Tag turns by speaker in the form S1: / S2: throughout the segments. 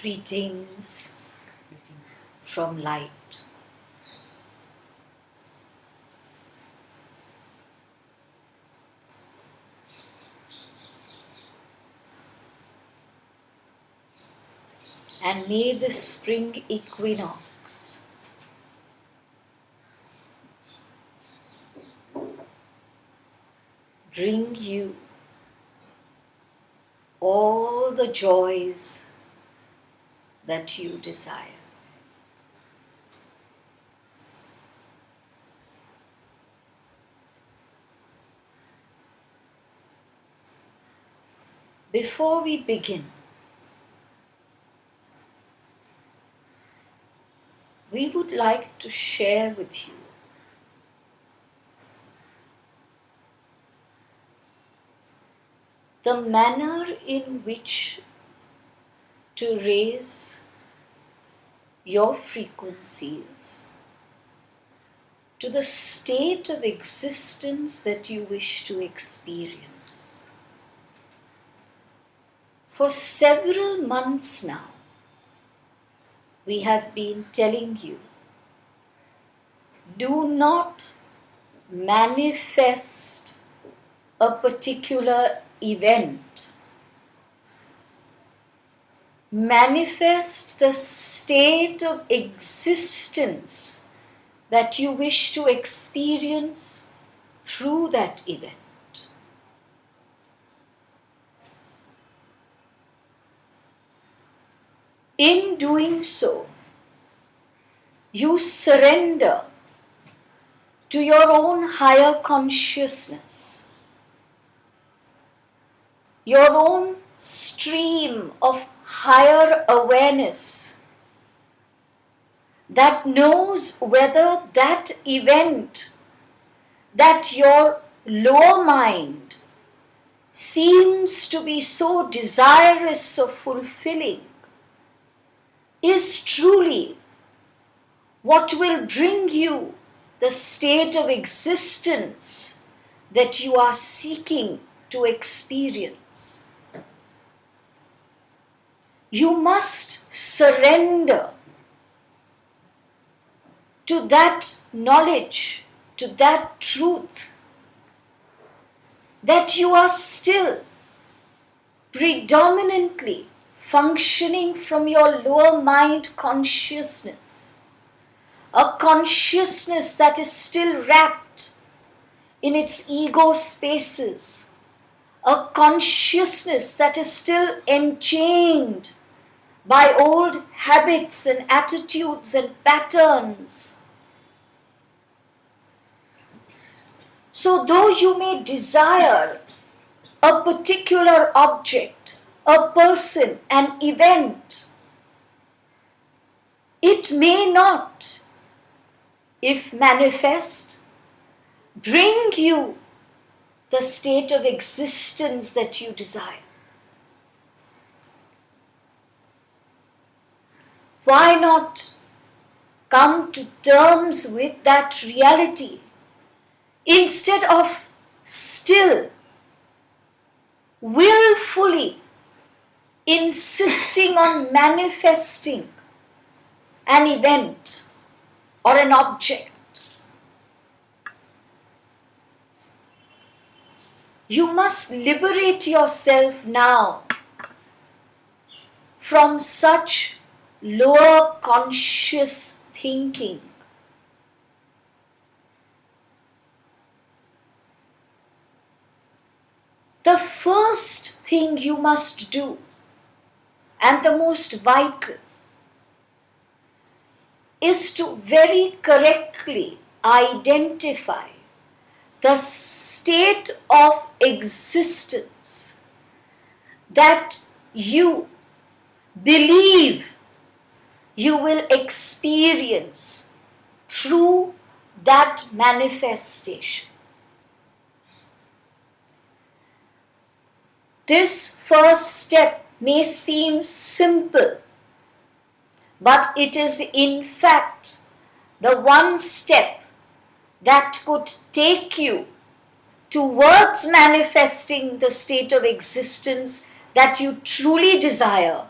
S1: Greetings from light. And may the spring equinox bring you all the joys that you desire. Before we begin, we would like to share with you the manner in which to raise your frequencies to the state of existence that you wish to experience. For several months now, we have been telling you, do not manifest a particular event. Manifest the state of existence that you wish to experience through that event. In doing so, you surrender to your own higher consciousness, your own stream of higher awareness that knows whether that event that your lower mind seems to be so desirous of fulfilling is truly what will bring you the state of existence that you are seeking to experience. You must surrender to that knowledge, to that truth, that you are still predominantly functioning from your lower mind consciousness, a consciousness that is still wrapped in its ego spaces, a consciousness that is still enchained by old habits and attitudes and patterns. So though you may desire a particular object, a person, an event, it may not, if manifest, bring you the state of existence that you desire. Why not come to terms with that reality instead of still willfully insisting on manifesting an event or an object? You must liberate yourself now from such lower conscious thinking. The first thing you must do, and the most vital, is to very correctly identify the state of existence that you believe you will experience through that manifestation. This first step may seem simple, but it is in fact the one step that could take you towards manifesting the state of existence that you truly desire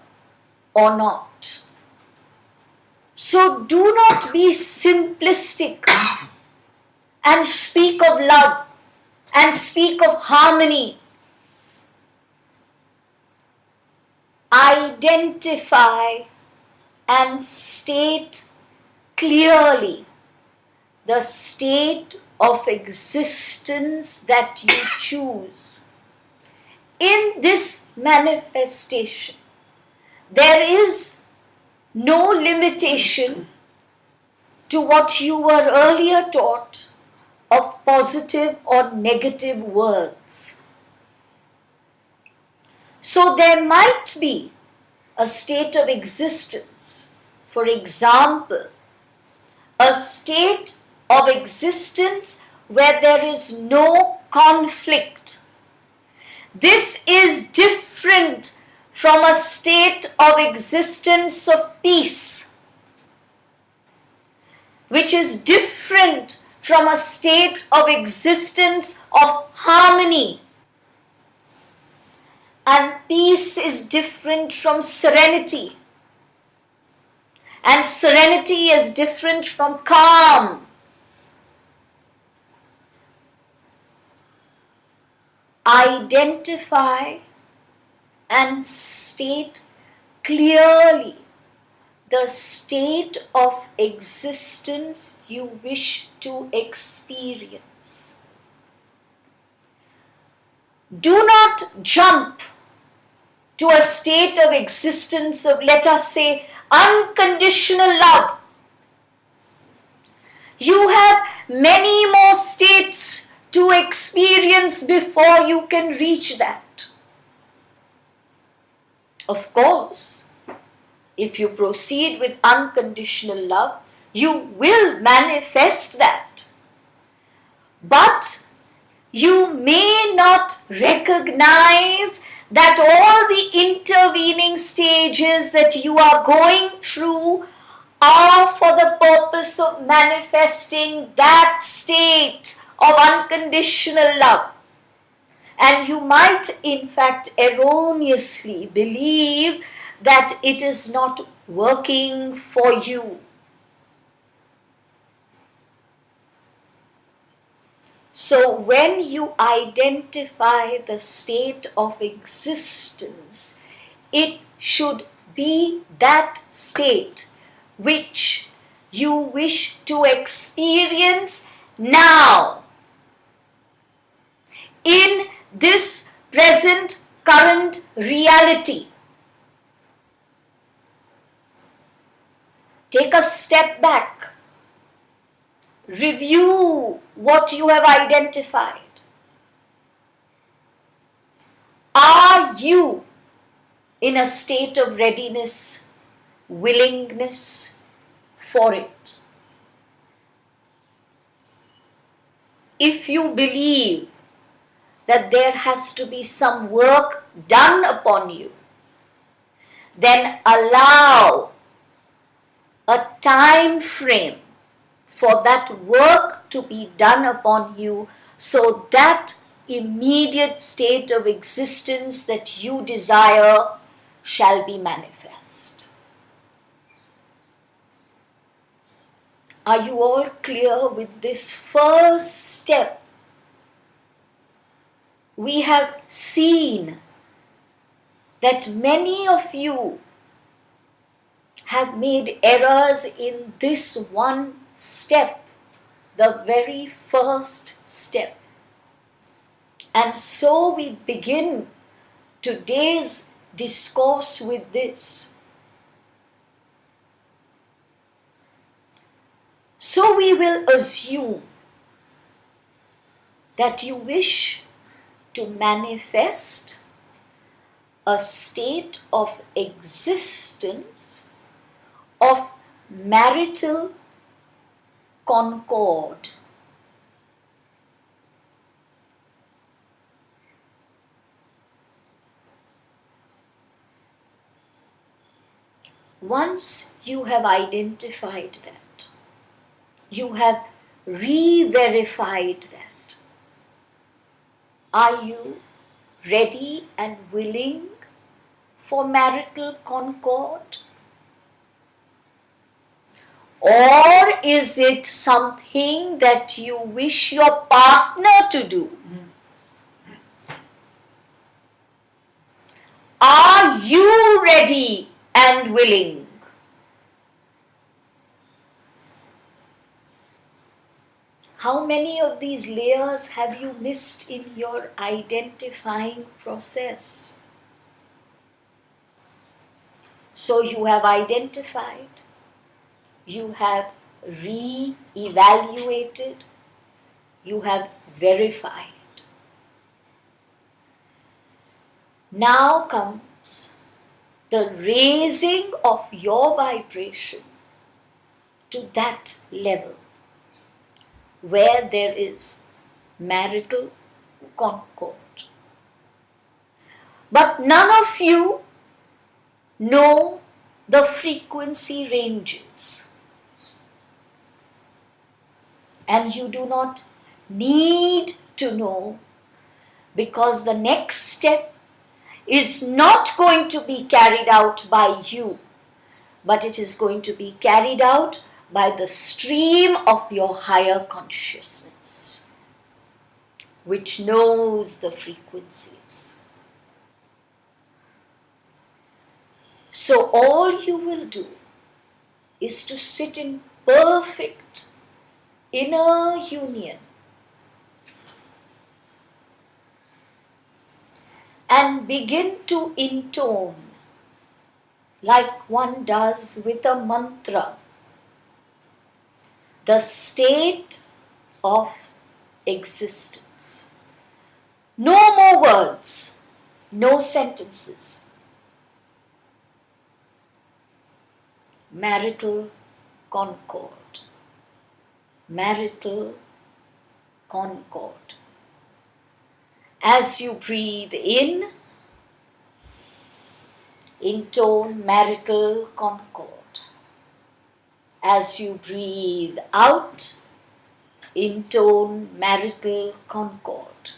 S1: or not. So do not be simplistic and speak of love and speak of harmony. Identify and state clearly the state of existence that you choose. In this manifestation, there is no limitation to what you were earlier taught of positive or negative words. So there might be a state of existence, for example, a state of existence where there is no conflict. This is different from a state of existence of peace, which is different from a state of existence of harmony. And peace is different from serenity. And serenity is different from calm. Identify and state clearly the state of existence you wish to experience. Do not jump to a state of existence of, let us say, unconditional love. You have many more states to experience before you can reach that. Of course, if you proceed with unconditional love, you will manifest that. But you may not recognize that all the intervening stages that you are going through are for the purpose of manifesting that state of unconditional love. And you might in fact erroneously believe that it is not working for you. So when you identify the state of existence, it should be that state which you wish to experience now, in this present current reality. Take a step back. Review what you have identified. Are you in a state of readiness, willingness for it? If you believe that there has to be some work done upon you, then allow a time frame for that work to be done upon you, so that immediate state of existence that you desire shall be manifest. Are you all clear with this first step? We have seen that many of you have made errors in this one step, the very first step. And so we begin today's discourse with this. So we will assume that you wish to manifest a state of existence of marital concord. Once you have identified that, you have re-verified that, are you ready and willing for marital concord? Or is it something that you wish your partner to do? Are you ready and willing? How many of these layers have you missed in your identifying process? So you have identified, you have re-evaluated, you have verified. Now comes the raising of your vibration to that level where there is marital concord. But none of you know the frequency ranges. And you do not need to know, because the next step is not going to be carried out by you, but it is going to be carried out by the stream of your higher consciousness, which knows the frequencies. So all you will do is to sit in perfect inner union and begin to intone like one does with a mantra, the state of existence. No more words, no sentences. Marital concord. Marital concord. As you breathe in, intone marital concord. As you breathe out, intone marital concord.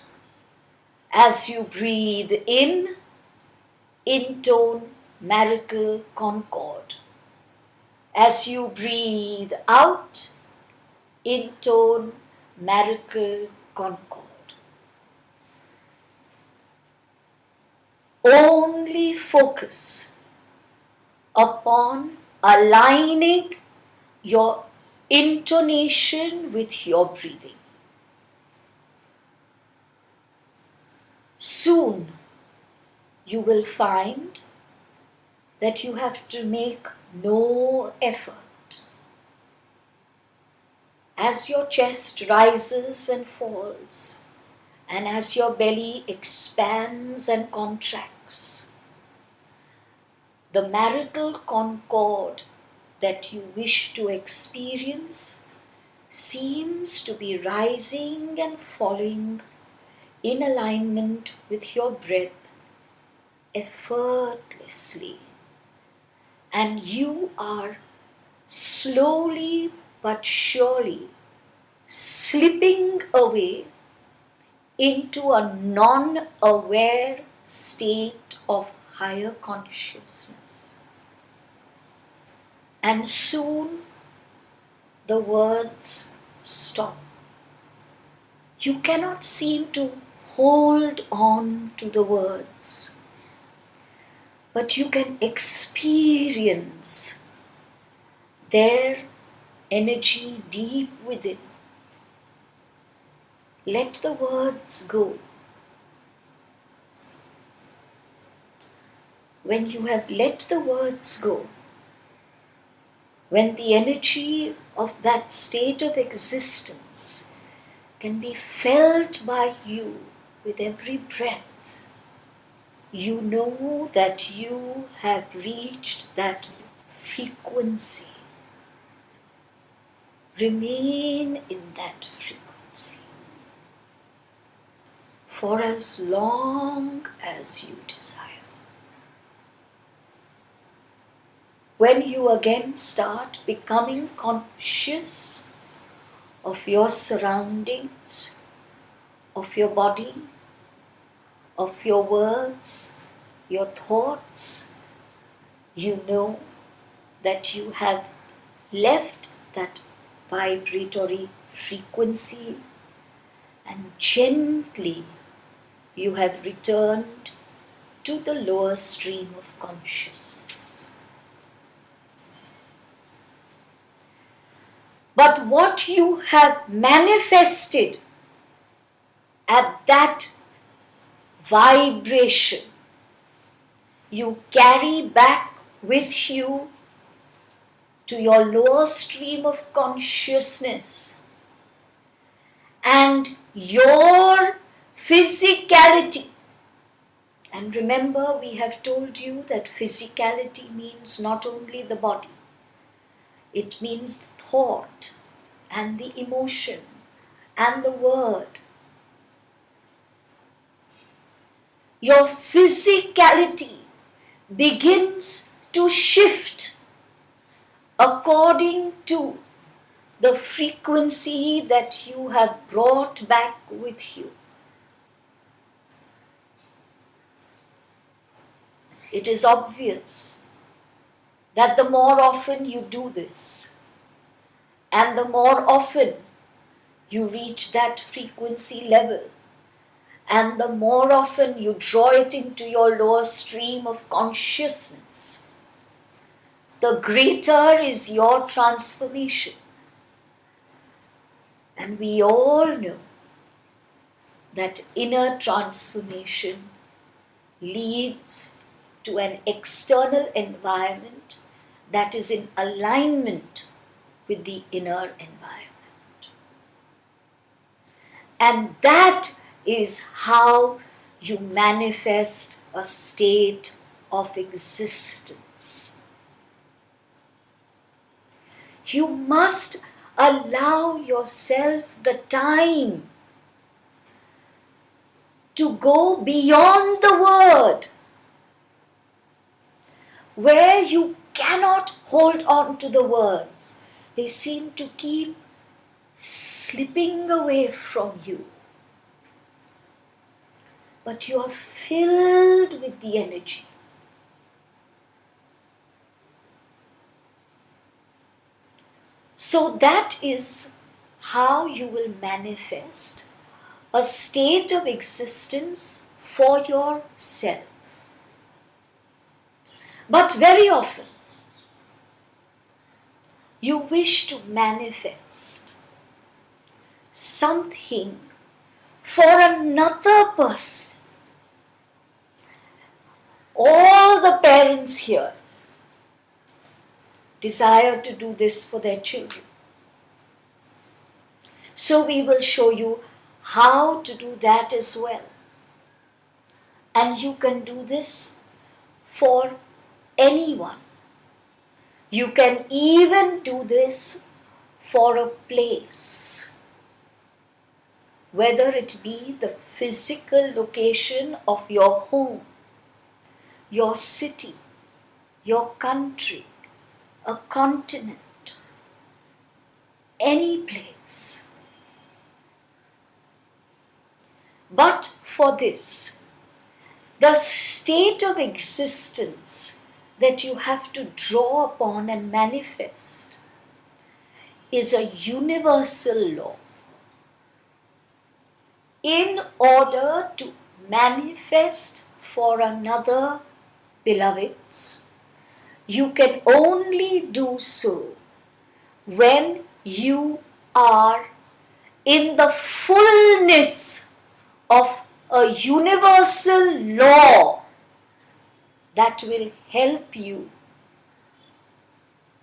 S1: As you breathe in, intone marital concord. As you breathe out, intone marital concord. Only focus upon aligning your intonation with your breathing. Soon you will find that you have to make no effort. As your chest rises and falls, and as your belly expands and contracts, the marital concord that you wish to experience seems to be rising and falling in alignment with your breath effortlessly. And you are slowly but surely slipping away into a non-aware state of higher consciousness. And soon the words stop. You cannot seem to hold on to the words, but you can experience their energy deep within. Let the words go. When you have let the words go, when the energy of that state of existence can be felt by you with every breath, you know that you have reached that frequency. Remain in that frequency for as long as you desire. When you again start becoming conscious of your surroundings, of your body, of your words, your thoughts, you know that you have left that vibratory frequency and gently you have returned to the lower stream of consciousness. But what you have manifested at that vibration, you carry back with you to your lower stream of consciousness, and your physicality. And remember, we have told you that physicality means not only the body, it means the thought and the emotion and the word. Your physicality begins to shift according to the frequency that you have brought back with you. It is obvious that the more often you do this, and the more often you reach that frequency level, and the more often you draw it into your lower stream of consciousness, the greater is your transformation. And we all know that inner transformation leads to an external environment that is in alignment with the inner environment. And that is how you manifest a state of existence. You must allow yourself the time to go beyond the word, where you cannot hold on to the words. They seem to keep slipping away from you. But you are filled with the energy. So that is how you will manifest a state of existence for yourself. But very often, you wish to manifest something for another person. All the parents here desire to do this for their children. So we will show you how to do that as well. And you can do this for anyone. You can even do this for a place, whether it be the physical location of your home, your city, your country, a continent, any place. But for this, the state of existence that you have to draw upon and manifest is a universal law. In order to manifest for another, beloveds, you can only do so when you are in the fullness of a universal law that will help you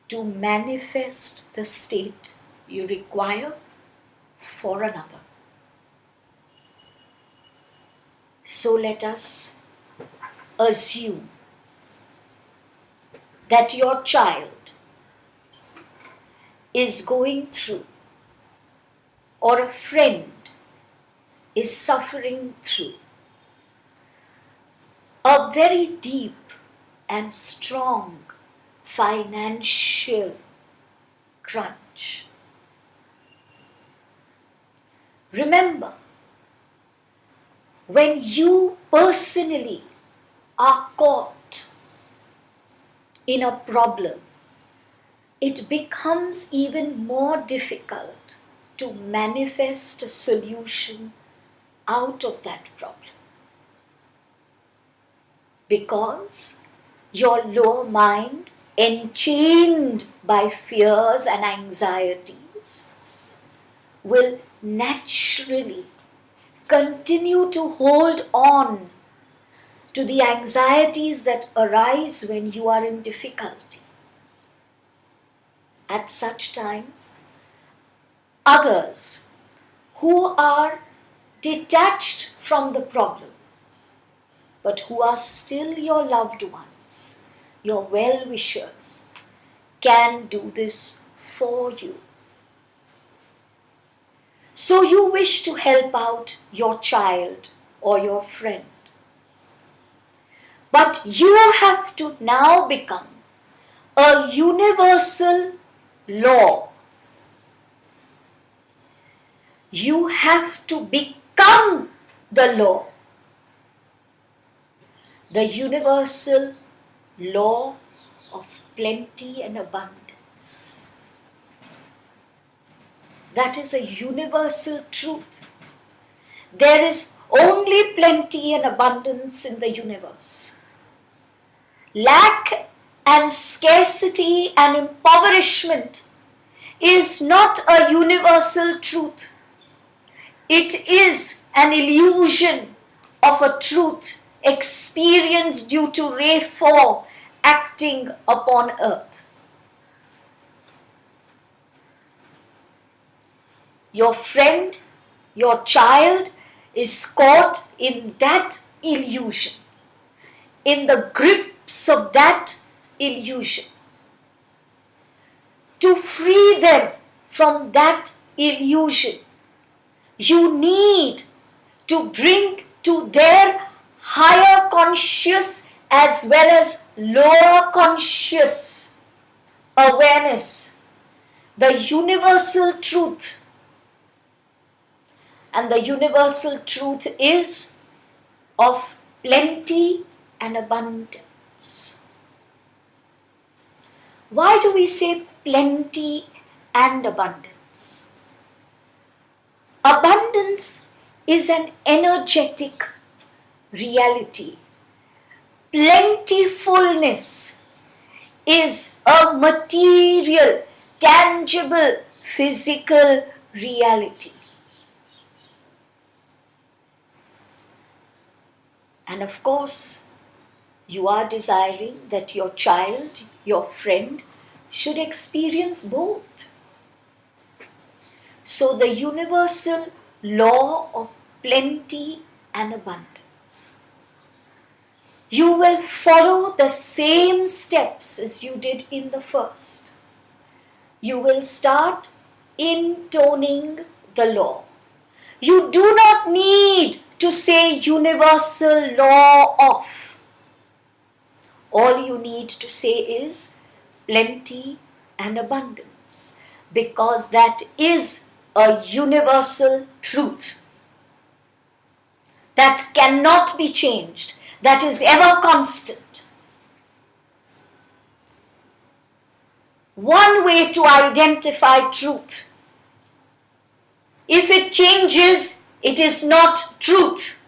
S1: to manifest the state you require for another. So let us assume that your child is going through, or a friend is suffering through, a very deep and strong financial crunch. Remember, when you personally are caught in a problem, it becomes even more difficult to manifest a solution out of that problem. Because your lower mind, enchained by fears and anxieties, will naturally continue to hold on to the anxieties that arise when you are in difficulty. At such times, others who are detached from the problem, but who are still your loved ones, your well-wishers, can do this for you. So you wish to help out your child or your friend. But you have to now become a universal law. You have to become the law. The universal law of plenty and abundance. That is a universal truth. There is only plenty and abundance in the universe. Lack and scarcity and impoverishment is not a universal truth. It is an illusion of a truth experienced due to ray 4 acting upon earth. Your friend, your child is caught in that illusion, in the grips of that illusion. To free them from that illusion, you need to bring to their higher conscious as well as lower conscious awareness the universal truth. And the universal truth is of plenty and abundance. Why do we say plenty and abundance? Abundance is an energetic reality. Plentifulness is a material, tangible, physical reality. And of course, you are desiring that your child, your friend, should experience both. So the universal law of plenty and abundance. You will follow the same steps as you did in the first. You will start intoning the law. You do not need to say universal law of. All you need to say is plenty and abundance, because that is a universal truth that cannot be changed, that is ever constant. One way to identify truth. If it changes, it is not truth.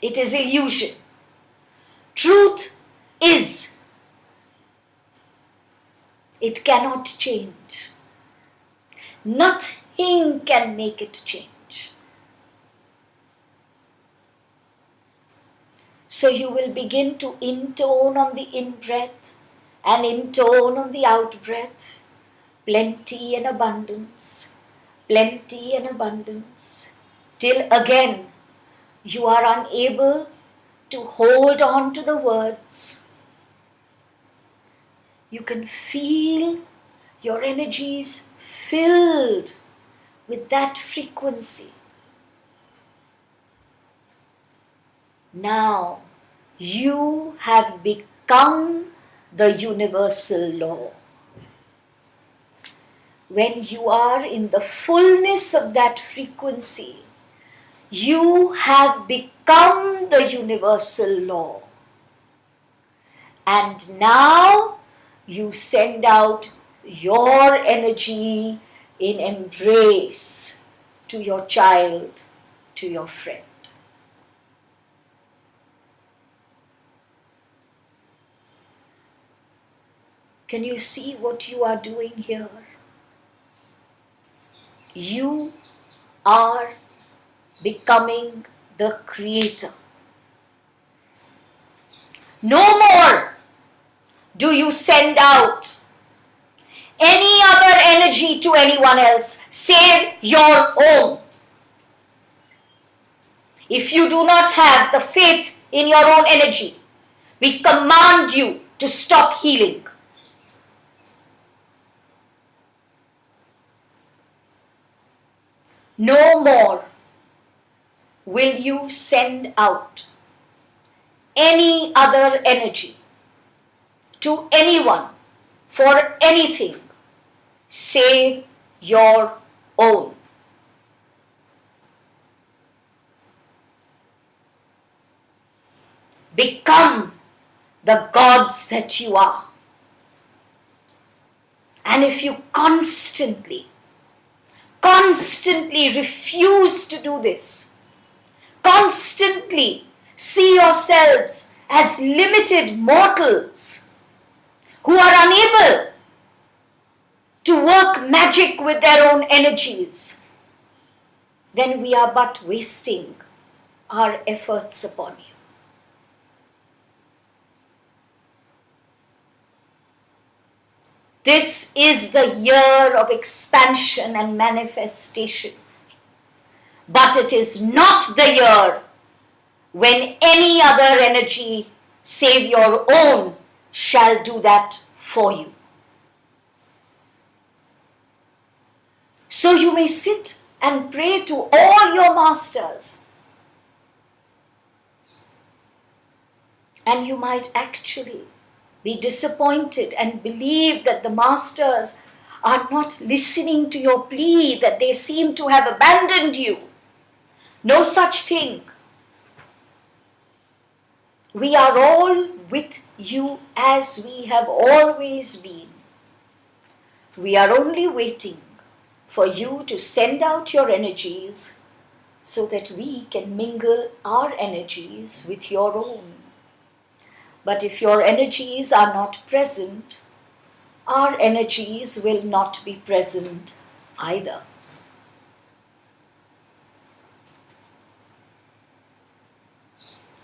S1: It is illusion. Truth is. It cannot change. Nothing can make it change. So you will begin to intone on the in-breath and intone on the out-breath. Plenty and abundance. Plenty and abundance. Till again you are unable to hold on to the words. You can feel your energies filled with that frequency. Now you have become the universal law. When you are in the fullness of that frequency, You have become the universal law. And now you send out your energy in embrace to your child, to your friend. Can you see what you are doing here? You are becoming the creator. No more do you send out any other energy to anyone else save your own. If you do not have the faith in your own energy, we command you to stop healing. No more will you send out any other energy to anyone for anything save your own. Become the gods that you are. And if you constantly refuse to do this, constantly see yourselves as limited mortals who are unable to work magic with their own energies, then we are but wasting our efforts upon you. This is the year of expansion and manifestation. But it is not the year when any other energy save your own shall do that for you. So you may sit and pray to all your masters. And you might actually be disappointed and believe that the masters are not listening to your plea, that they seem to have abandoned you. No such thing. We are all with you as we have always been. We are only waiting for you to send out your energies so that we can mingle our energies with your own. But if your energies are not present, our energies will not be present either.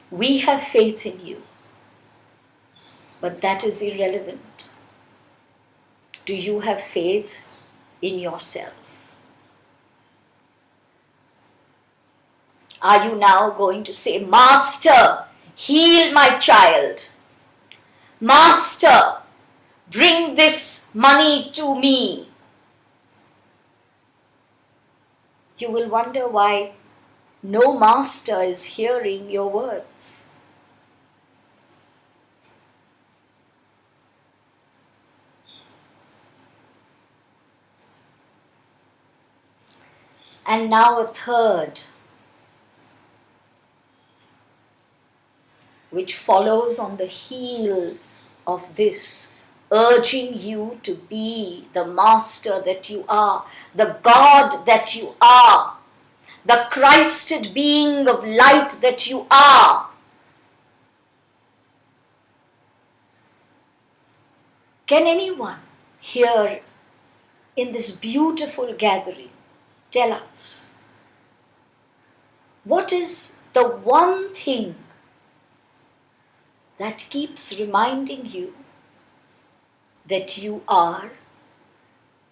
S1: We have faith in you, but that is irrelevant. Do you have faith in yourself? Are you now going to say, Master, heal my child. Master, bring this money to me. You will wonder why no master is hearing your words. And now a third, which follows on the heels of this, urging you to be the master that you are, the God that you are, the Christed being of light that you are. Can anyone here in this beautiful gathering tell us, what is the one thing that keeps reminding you that you are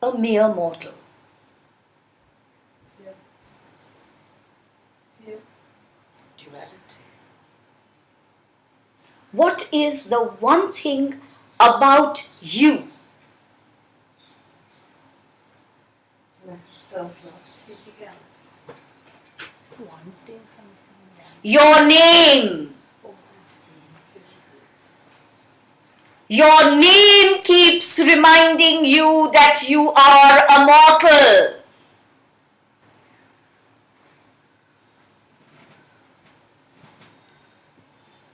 S1: a mere mortal?
S2: Duality.
S1: What is the one thing about you?
S2: Self-love.
S1: Your name. Your name keeps reminding you that you are a mortal.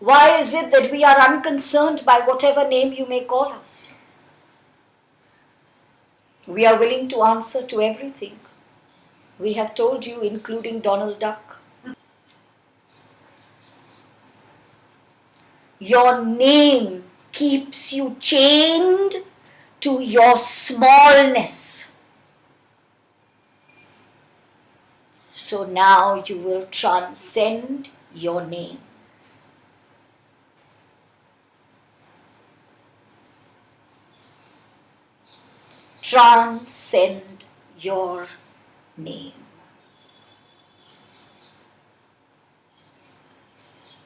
S1: Why is it that we are unconcerned by whatever name you may call us? We are willing to answer to everything. We have told you, including Donald Duck. Your name keeps you chained to your smallness. So now you will transcend your name. Transcend your name.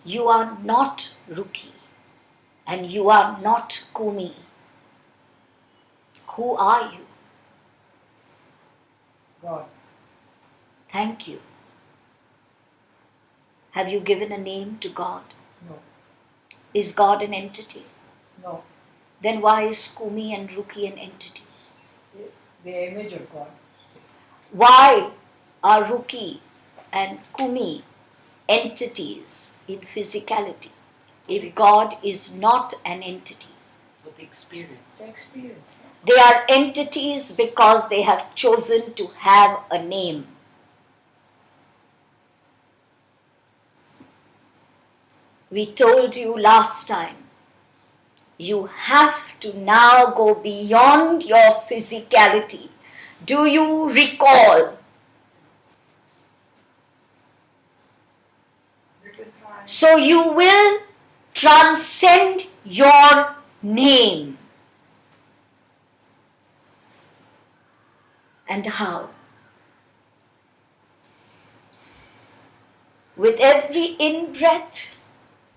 S1: You are not Ruki and you are not Kumi. Who are you?
S2: God.
S1: Thank you. Have you given a name to God?
S2: No.
S1: Is God an entity?
S2: No.
S1: Then why is Kumi and Ruki an entity?
S2: The image of God.
S1: Why are Ruki and Kumi entities in physicality if God is not an entity?
S3: With the experience.
S2: The experience.
S1: They are entities because they have chosen to have a name. We told you last time, you have to now go beyond your physicality. Do you recall? So you will transcend your name. And how? With every in-breath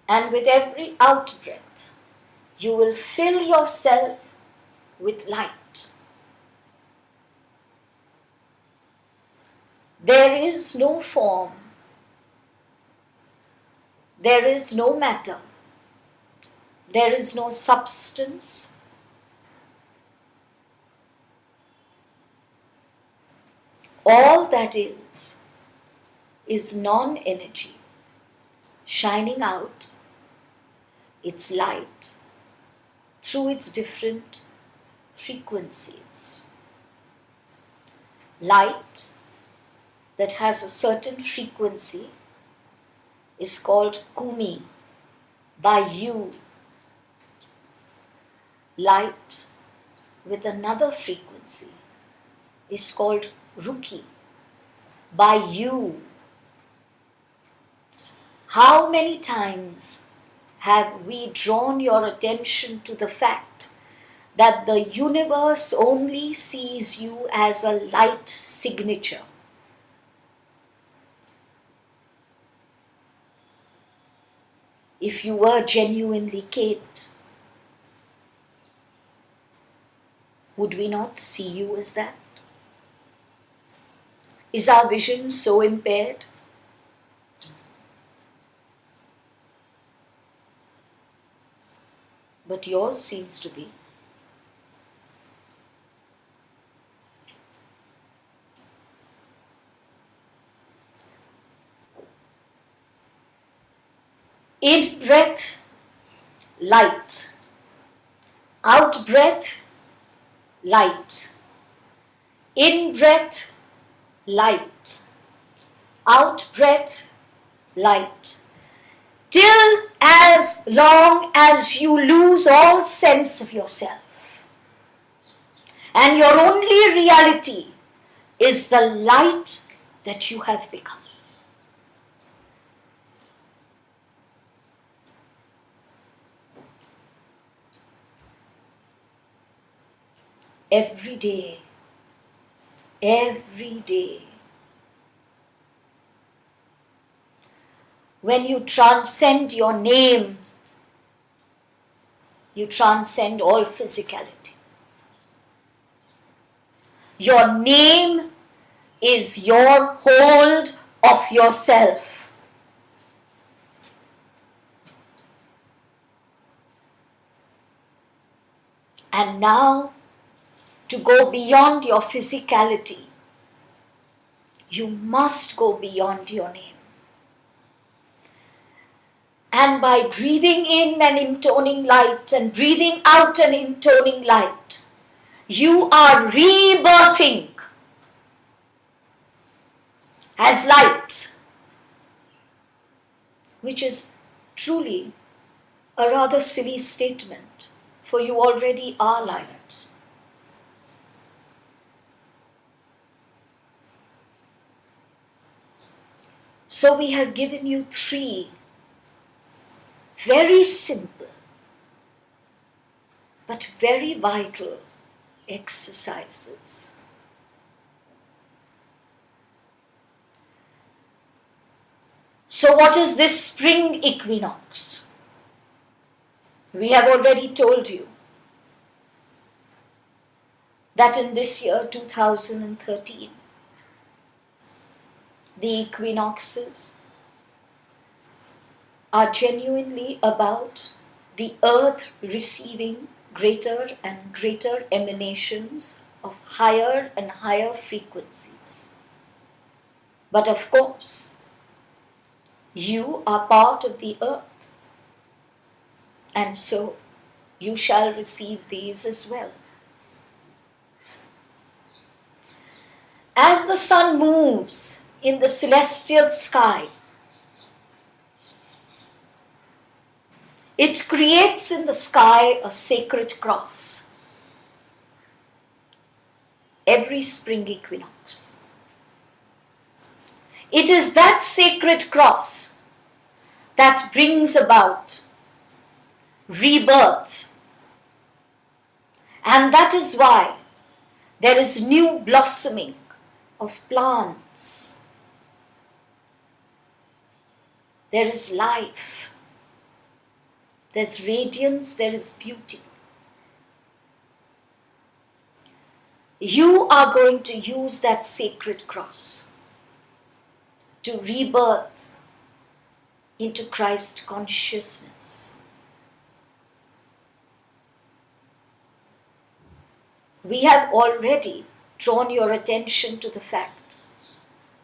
S1: and with every out-breath, you will fill yourself with light. There is no form. There is no matter. There is no substance. All that is non-energy, shining out its light through its different frequencies. Light that has a certain frequency is called Kumi by you. Light with another frequency is called Ruki by you. How many times have we drawn your attention to the fact that the universe only sees you as a light signature? If you were genuinely Kate, would we not see you as that? Is our vision so impaired? But yours seems to be. In breath, light. Out breath, light. In breath, light. Out breath, light. Till as long as you lose all sense of yourself. And your only reality is the light that you have become. Every day, when you transcend your name, you transcend all physicality. Your name is your hold of yourself. And now, to go beyond your physicality, you must go beyond your name. And by breathing in and intoning light and breathing out and intoning light, you are rebirthing as light, which is truly a rather silly statement, for you already are light. So we have given you 3 very simple but very vital exercises. So what is this spring equinox? We have already told you that in this year 2013, the equinoxes are genuinely about the earth receiving greater and greater emanations of higher and higher frequencies. But of course, you are part of the earth, and so you shall receive these as well. As the sun moves in the celestial sky, it creates in the sky a sacred cross every spring equinox. It is that sacred cross that brings about rebirth, and that is why there is new blossoming of plants. There is life. There's radiance, there is beauty. You are going to use that sacred cross to rebirth into Christ consciousness. We have already drawn your attention to the fact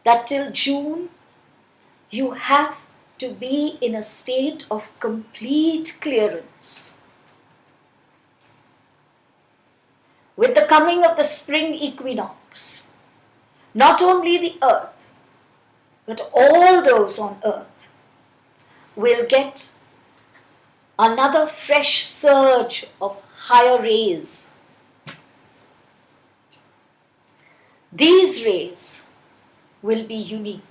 S1: that till June you have to be in a state of complete clearance. With the coming of the spring equinox, not only the earth, but all those on earth will get another fresh surge of higher rays. These rays will be unique.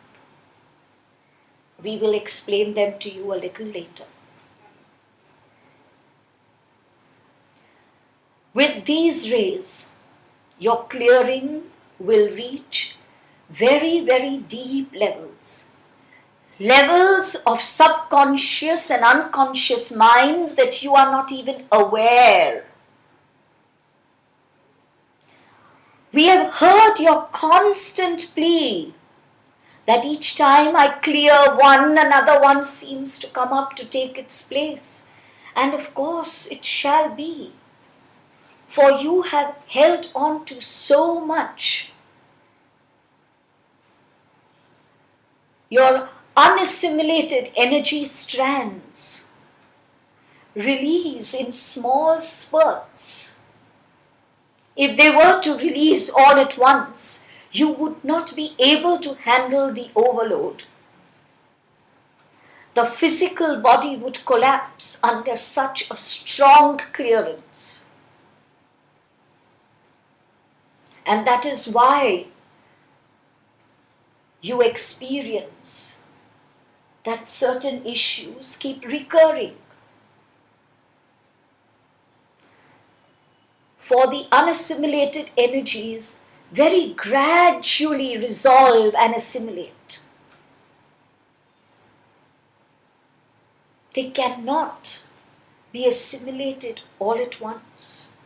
S1: We will explain them to you a little later. With these rays, your clearing will reach very, very deep levels. Levels of subconscious and unconscious minds that you are not even aware. We have heard your constant plea that each time I clear one, another one seems to come up to take its place. And of course it shall be. For you have held on to so much. Your unassimilated energy strands release in small spurts. If they were to release all at once, you would not be able to handle the overload. The physical body would collapse under such a strong clearance. And that is why you experience that certain issues keep recurring. For the unassimilated energies very gradually resolve and assimilate. They cannot be assimilated all at once.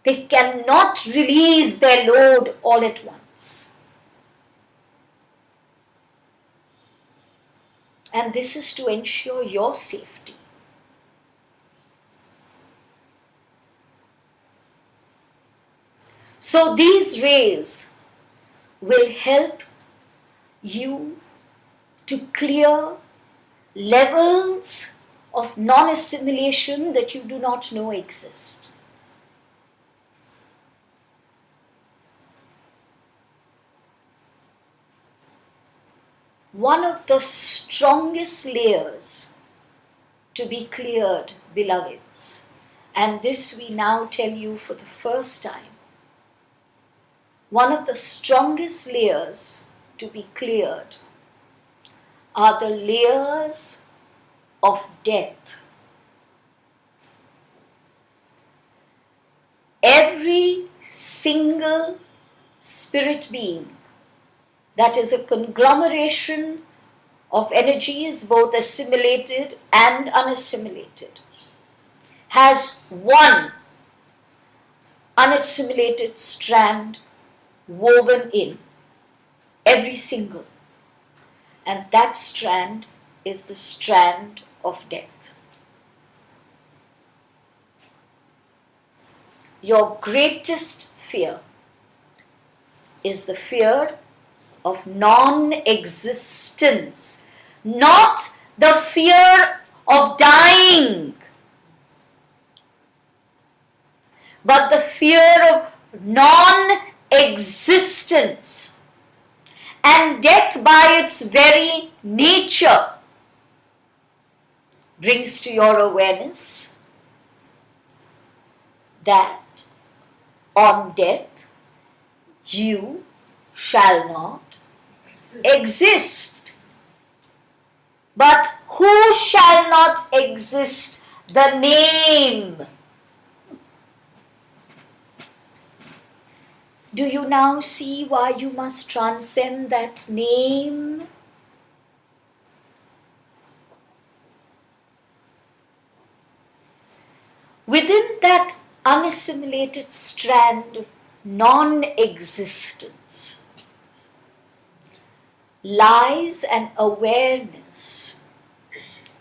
S1: They cannot release their load all at once. And this is to ensure your safety. So these rays will help you to clear levels of non-assimilation that you do not know exist. One of the strongest layers to be cleared, beloveds, and this we now tell you for the first time, one of the strongest layers to be cleared are the layers of death. Every single spirit being that is a conglomeration of energies, both assimilated and unassimilated, has one unassimilated strand woven in, every single. And that strand is the strand of death. Your greatest fear is the fear of non-existence, not the fear of dying, but the fear of non-existence. And death by its very nature brings to your awareness that on death you shall not exist. But who shall not exist? The name. Do you now see why you must transcend that name? Within that unassimilated strand of non-existence lies an awareness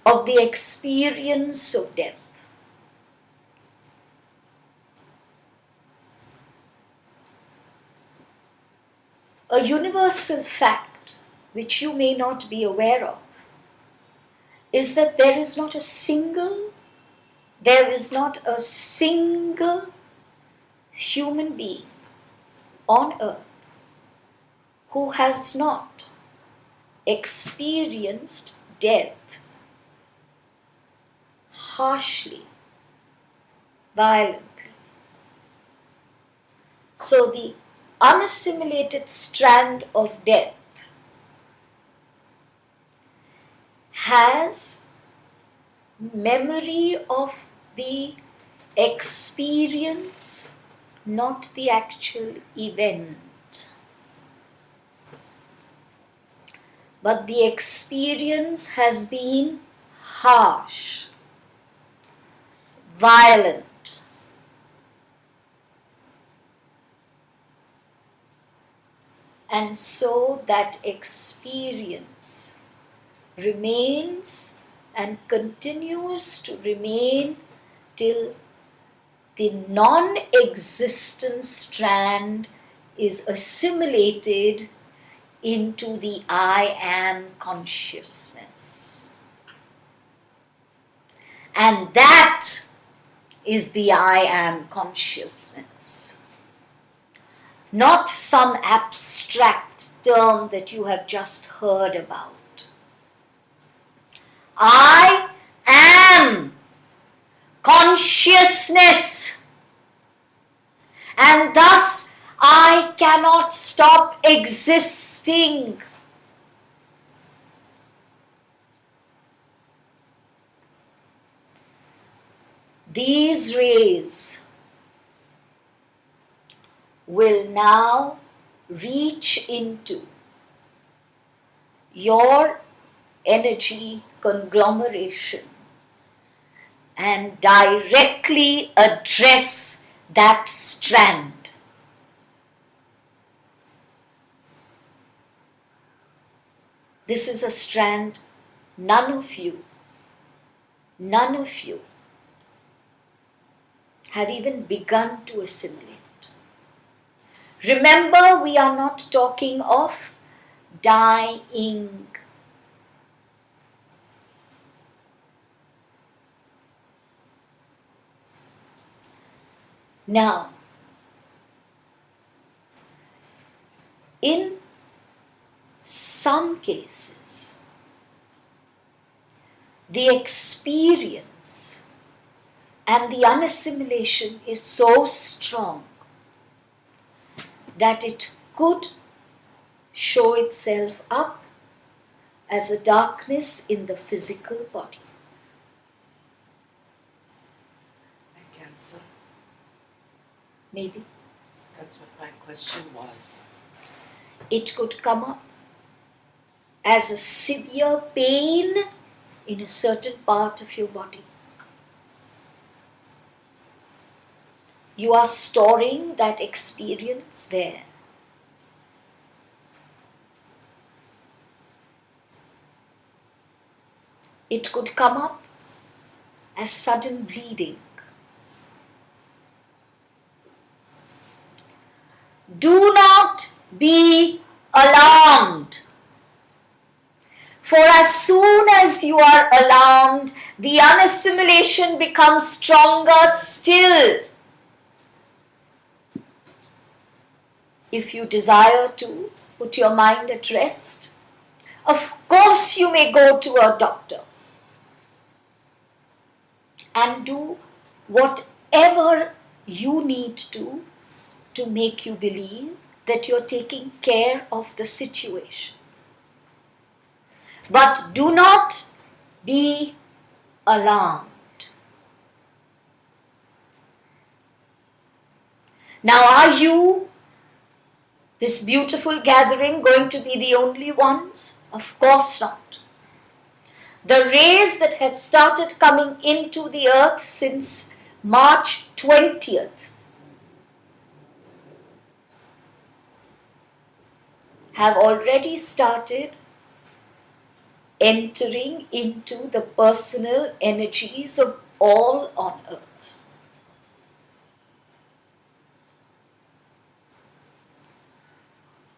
S1: of the experience of death. A universal fact which you may not be aware of is that there is not a single human being on earth who has not experienced death harshly, violently. So the unassimilated strand of death has memory of the experience, not the actual event. But the experience has been harsh, violent. And so that experience remains and continues to remain till the non-existent strand is assimilated into the I am consciousness. And that is the I am consciousness. Not some abstract term that you have just heard about. I am consciousness, and thus I cannot stop existing. These rays will now reach into your energy conglomeration and directly address that strand. This is a strand none of you have even begun to assimilate. Remember, we are not talking of dying. Now, in some cases, the experience and the unassimilation is so strong that it could show itself up as a darkness in the physical body.
S3: Like cancer.
S1: Maybe
S3: That's what my question was.
S1: it could come up as a severe pain in a certain part of your body. You are storing that experience there. It could come up as sudden bleeding. Do not be alarmed. For as soon as you are alarmed, the unassimilation becomes stronger still. If you desire to put your mind at rest, of course you may go to a doctor and do whatever you need to make you believe that you're taking care of the situation. But do not be alarmed. Now, are you, this beautiful gathering, going to be the only ones? Of course not. The rays that have started coming into the earth since March 20th have already started entering into the personal energies of all on earth.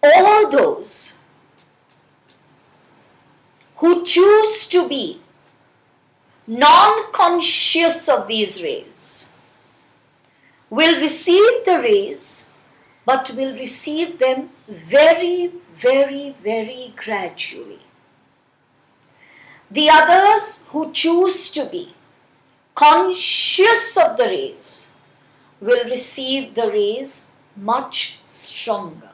S1: All those who choose to be non-conscious of these rays will receive the rays, but will receive them very, very, very gradually. The others who choose to be conscious of the rays will receive the rays much stronger.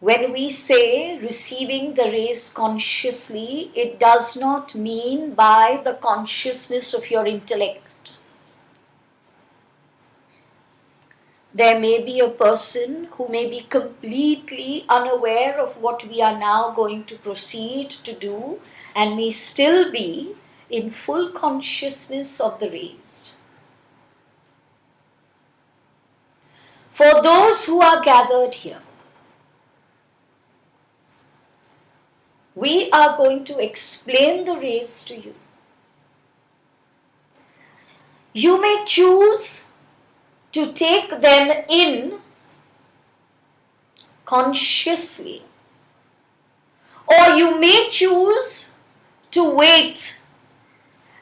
S1: When we say receiving the rays consciously, it does not mean by the consciousness of your intellect. There may be a person who may be completely unaware of what we are now going to proceed to do and may still be in full consciousness of the rays. For those who are gathered here, we are going to explain the rays to you. You may choose to take them in consciously, or you may choose to wait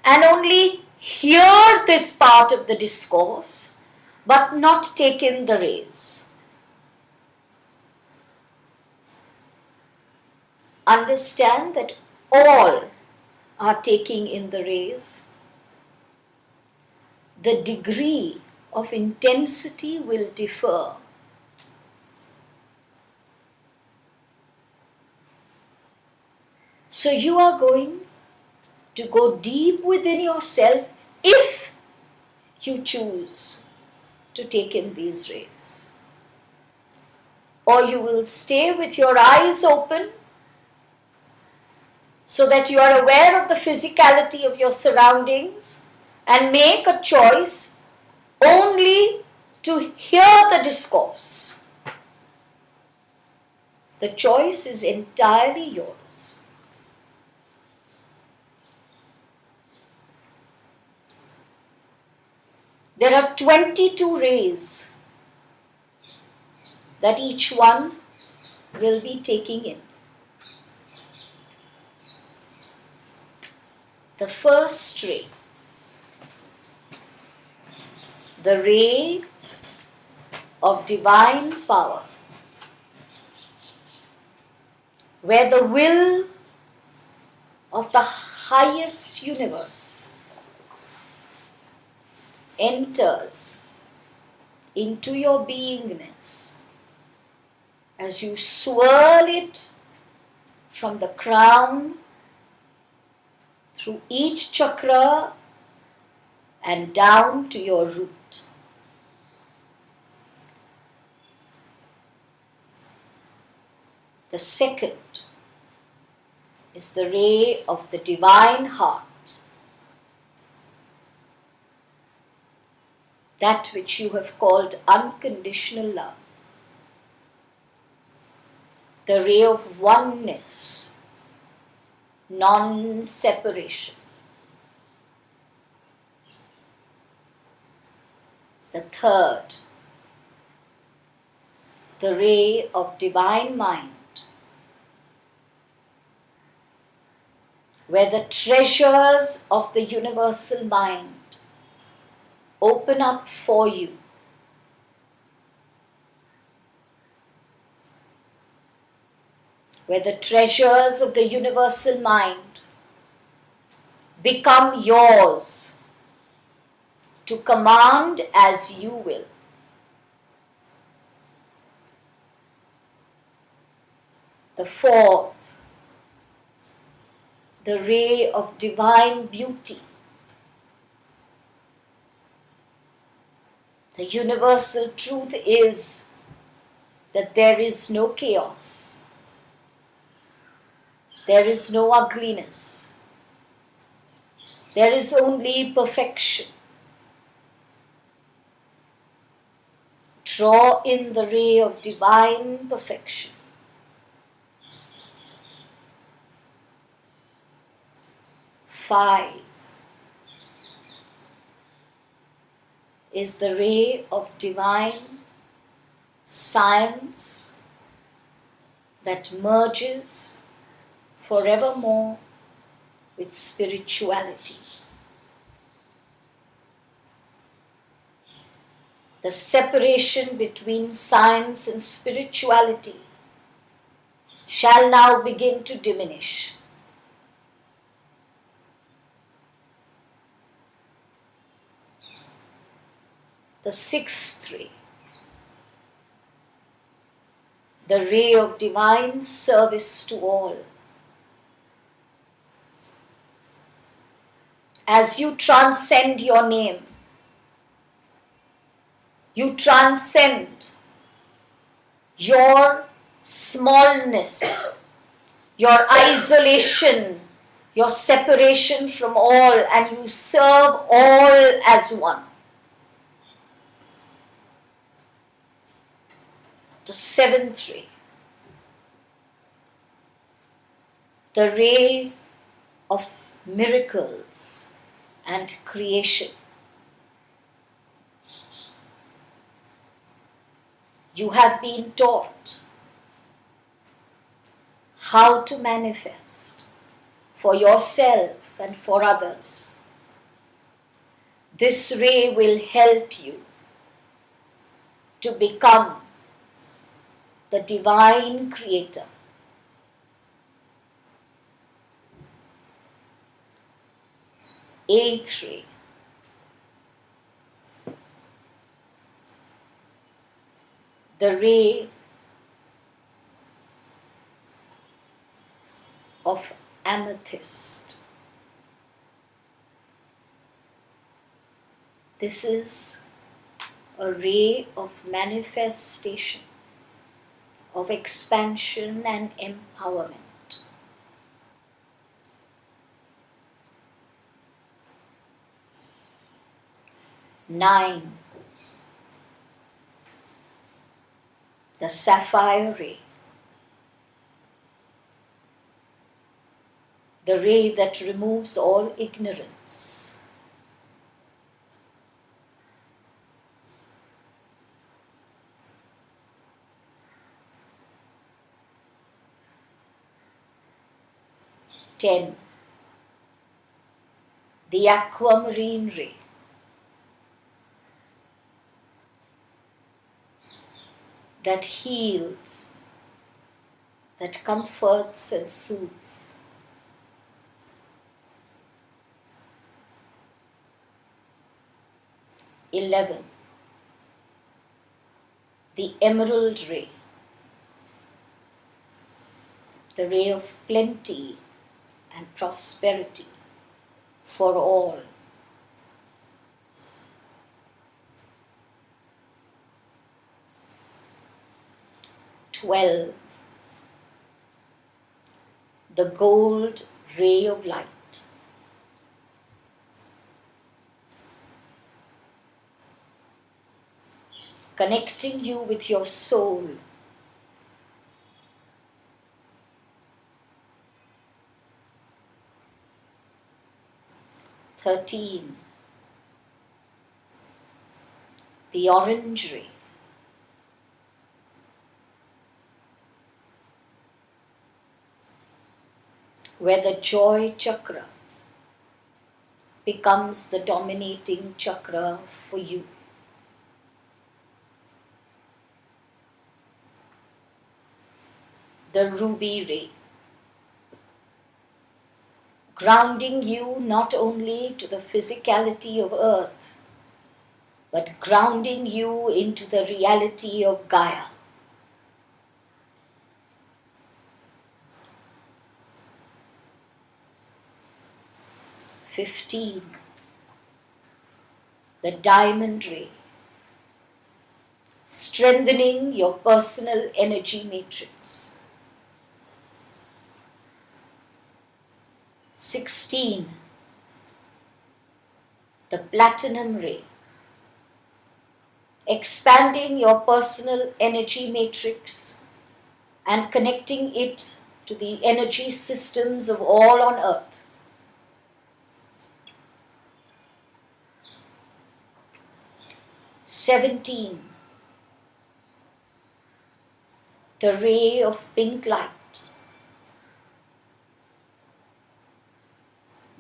S1: and only hear this part of the discourse, but not take in the rays. Understand that all are taking in the rays. The degree of intensity will differ. So you are going to go deep within yourself if you choose to take in these rays. Or you will stay with your eyes open so that you are aware of the physicality of your surroundings and make a choice only to hear the discourse. The choice is entirely yours. There are 22 rays that each one will be taking in. The first ray the ray of divine power, where the will of the highest universe enters into your beingness as you swirl it from the crown through each chakra and down to your root. The second is the ray of the divine heart, that which you have called unconditional love, the ray of oneness, non-separation. The third, the ray of divine mind, where the treasures of the universal mind open up for you. Where the treasures of the universal mind become yours to command as you will. The fourth, the ray of divine beauty, the universal truth is that there is no chaos, there is no ugliness, there is only perfection. Draw in the ray of divine perfection. Five is the ray of divine science that merges forevermore with spirituality. The separation between science and spirituality shall now begin to diminish. The sixth ray, the ray of divine service to all. As you transcend your name, you transcend your smallness, your isolation, your separation from all, and you serve all as one. The seventh ray, the ray of miracles and creation. You have been taught how to manifest for yourself and for others. This ray will help you to become the divine creator. Eighth ray, the ray of amethyst. This is a ray of manifestation, of expansion and empowerment. 9. The sapphire ray, the ray that removes all ignorance. 10. The aquamarine ray, that heals, that comforts and soothes. "11. The emerald ray, the ray of plenty and prosperity for all. 12. The gold ray of light, connecting you with your soul. 13. The orange ray, where the joy chakra becomes the dominating chakra for you. The ruby ray, grounding you not only to the physicality of earth, but grounding you into the reality of Gaia. 15. The diamond ray, strengthening your personal energy matrix. 16. The platinum ray, expanding your personal energy matrix and connecting it to the energy systems of all on earth. 17. The ray of pink light,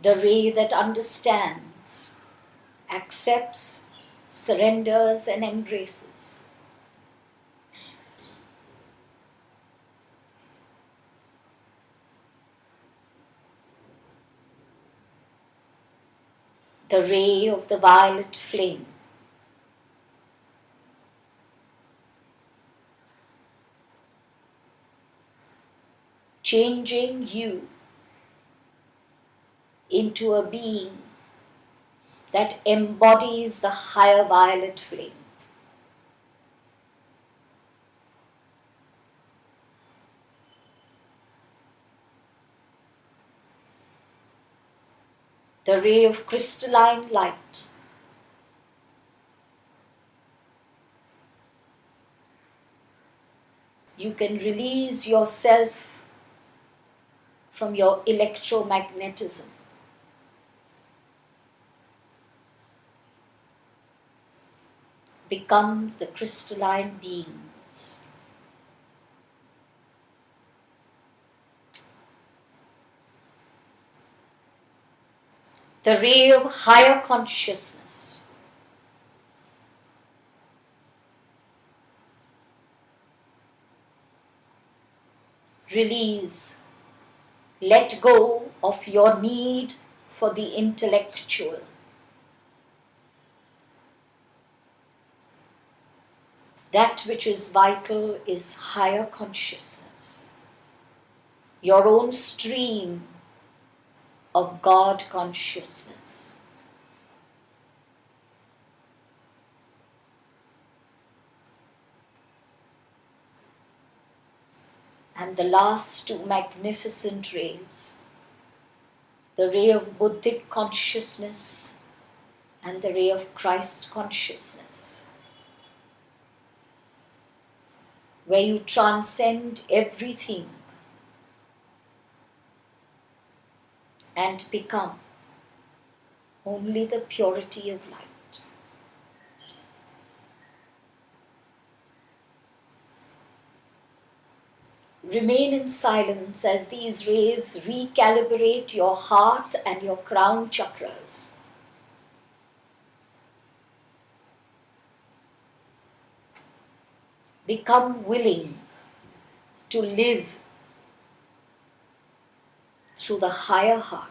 S1: the ray that understands, accepts, surrenders and embraces. 18. The ray of the violet flame, changing you into a being that embodies the higher violet flame. 19. The ray of crystalline light, you can release yourself from your electromagnetism. Become the crystalline beings. The ray of higher consciousness, release, let go of your need for the intellectual. That which is vital is higher consciousness, your own stream of God consciousness. And the last two magnificent rays, the ray of Buddhic consciousness and the ray of Christ consciousness, where you transcend everything and become only the purity of light. Remain in silence as these rays recalibrate your heart and your crown chakras. become willing to live through the higher heart.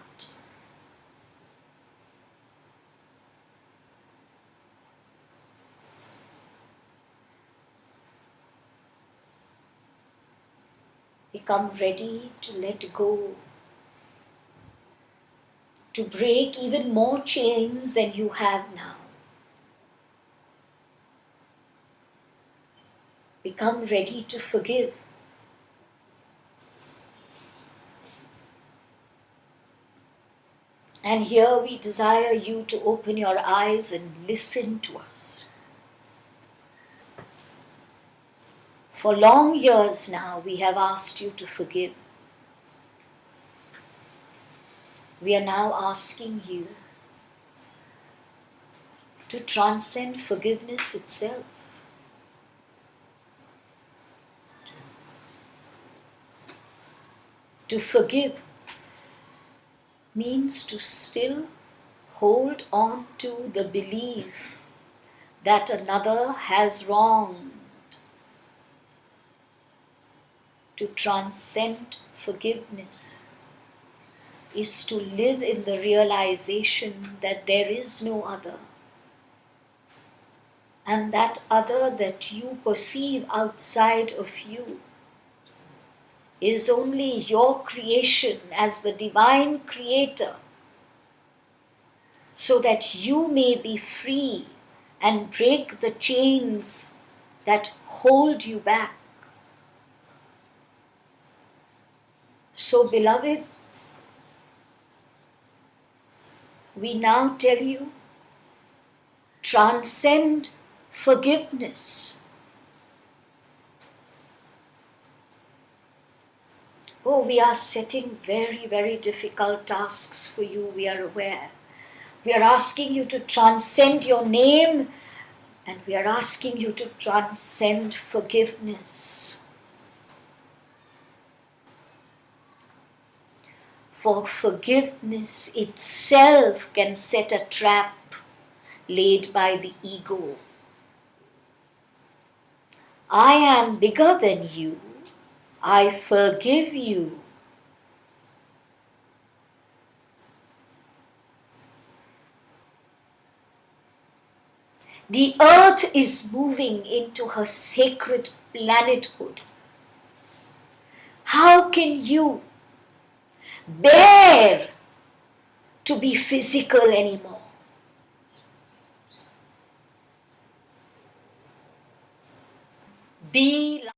S1: Become ready to let go, to break even more chains than you have now. Become ready to forgive. And here we desire you to open your eyes and listen to us. For long years now, we have asked you to forgive. We are now asking you to transcend forgiveness itself. To forgive means to still hold on to the belief that another has wronged. To transcend forgiveness is to live in the realization that there is no other. And that other that you perceive outside of you is only your creation as the divine creator, so that you may be free and break the chains that hold you back. So, beloveds, we now tell you, transcend forgiveness. Oh, we are setting very, very difficult tasks for you, we are aware. We are asking you to transcend your name, and we are asking you to transcend forgiveness. For forgiveness itself can set a trap laid by the ego. I am bigger than you. I forgive you. The earth is moving into her sacred planethood. How can you bear to be physical anymore? Be